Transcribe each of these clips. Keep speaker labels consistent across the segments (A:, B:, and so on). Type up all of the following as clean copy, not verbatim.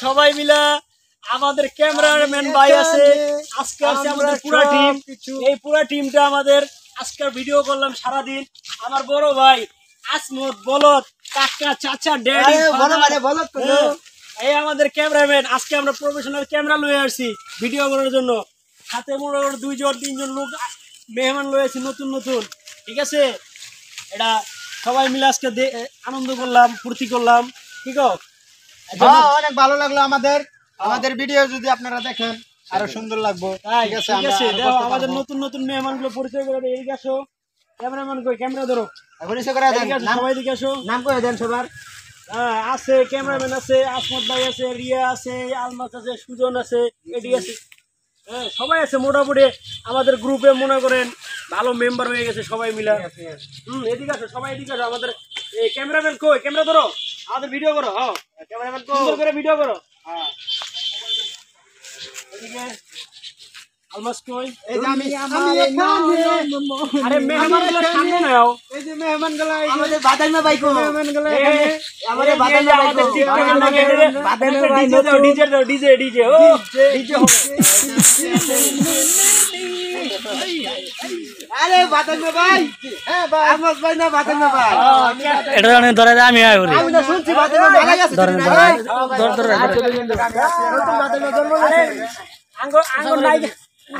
A: সবাই মিলে আমাদের ক্যামেরাম্যান ভাই আছে, আজকে আছে আমাদের পুরো টিম। এই পুরো টিমটা আমাদের আজকে ভিডিও করলাম সারাদিন। আমার বড় ভাই আসমত, বলদ, কাকা, চাচা, ড্যাডি, এই আমাদের ক্যামেরাম্যান। আজকে আমরা প্রফেশনাল ক্যামেরা লয়ে আসছি ভিডিও করার জন্য। সাথে মোটামুটি 2-3 লোক মেহমান লয়ে আসছি নতুন নতুন, ঠিক আছে। এটা সবাই মিলে আজকে আনন্দ করলাম, ফুর্তি করলাম, ঠিক আছে।
B: অনেক ভালো লাগলো আমাদের ভিডিও যদি আপনারা দেখেন আরো সুন্দর লাগবে। ঠিক আছে,
A: আমাদের নতুন নতুন মেহমান গুলো পরিচয় করে দেয়। এদিকে আসো, ক্যামেরাম্যান কই, ক্যামেরা ধরো,
B: পরিচয় করে দেন।
A: সবাই এদিকে আসো,
B: নাম করে দেন সবার।
A: আছে ক্যামেরাম্যান আছে, আসমত ভাই আছে, রিয়া আছে, আলমাস আছে, সুজন আছে, এডি আছে, সবাই আছে মোটামুটি। আমাদের গ্রুপে মনে করেন ভালো মেম্বার হয়ে গেছে সবাই মিলে। এদিকে আসো, সবাই এদিকে আসো। আমাদের ক্যামেরাম্যান কই, ক্যামেরা ধরো, আমাদের ভিডিও করো। হ্যাঁ, ক্যামেরাম্যান সুন্দর করে ভিডিও করো। হ্যাঁ, এদিকে আলমাস কই,
B: এই যে আমি
A: আরে মেহমানগুলো সামনে নাও।
B: এই যে মেহমানগুলো আমাদের বাদাইমা ভাই কো, মেহমানগুলো
A: আমাদের বাদাইমা ভাই কো, ডিজে দাও, ডিজে ও ডিজে হবে।
B: আরে বাদাইমা ভাই, হ্যাঁ ভাই আলমাস ভাই না বাদাইমা ভাই,
C: এটা জানেন ধরে আমি আই করি।
B: আমি না শুনছি বাদাইমা ভাই আছে।
C: ধর
A: আরে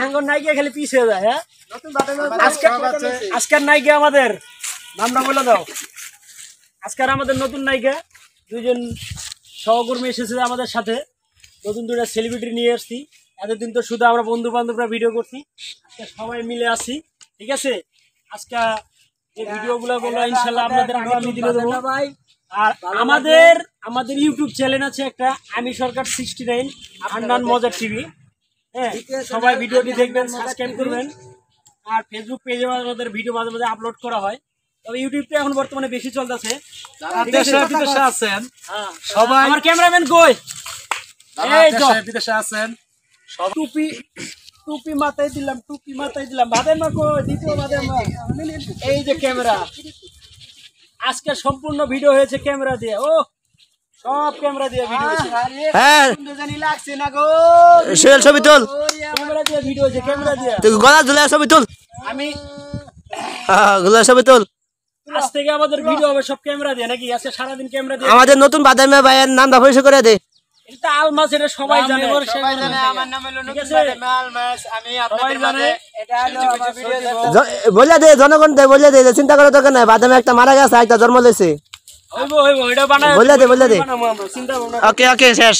A: আঙ্গর নাইকে খালি পিছিয়ে যায়। হ্যাঁ, আজকের নায়িকা আমাদের নামটা বলে দাও। আজকের আমাদের নতুন নায়িকা 2জন সহকর্মী এসেছে আমাদের সাথে, নতুন 2টা সেলিব্রিটি নিয়ে আসছি। এতদিন তো শুধু আমরা বন্ধু বান্ধবরা ভিডিও করছি, আজকে সবাই মিলে আসি, ঠিক আছে। আজকে এই ভিডিওগুলো বলো ইনশাল্লাহ আপনাদের আগামী দিনে দেবো। আর আমাদের ইউটিউব চ্যানেল আছে একটা, আমি সরকার 69 হান্নান মজার টিভি। হ্যাঁ, সবাই ভিডিওটি দেখবেন, সাবস্ক্রাইব করবেন। আর ফেসবুক পেজে আমাদের ভিডিও মাঝে মাঝে আপলোড করা হয়। তবে ইউটিউবটা এখন বর্তমানে বেশি চলতেছে।
C: দেশে বিদেশে আছেন
A: সবাই, আমার ক্যামেরাম্যান কই, এই তো
C: বিদেশে আছেন সব।
A: টুপি মাথায় দিলাম, বাদাইমা কই, দ্বিতীয় বাদাইমা। এই যে ক্যামেরা, আজকে সম্পূর্ণ ভিডিও হয়েছে ক্যামেরা দিয়ে। ও সব ক্যামেরা দিয়ে ভিডিও হয়েছে।
C: হ্যাঁ,
B: সুন্দর জানি লাগছে না গো।
C: সোহেল ছবি তুল,
A: ক্যামেরা দিয়ে ভিডিও হয়েছে, ক্যামেরা দিয়ে।
C: তুই গলা ঝুলে ছবি তুল,
A: আমি
C: গলা ছবি তুল।
A: আজ থেকে আমাদের ভিডিও হবে সব ক্যামেরা দিয়ে, নাকি? আজকে সারাদিন ক্যামেরা দিয়ে।
C: আমাদের নতুন বাদাইমা ভাইয়ের নামটা পরিচয় করে দে।
A: এটা আলমাস, এটা সবাই জানে।
B: সবাই জানে আমার নাম হলো নতুন বাদাইমা আলমাস। আমি আপনাদের মাঝে এটা হলো আমার ভিডিও
C: বলে দে, জনগণ দে, বলে দে, চিন্তা করার দরকার নাই। বাদাইমা একটা মারা গেছে, একটা জন্ম লইছে।
A: হইব এটা বানায়
C: বলে দে,
A: চিন্তা ভাবনা।
C: ওকে শেষ।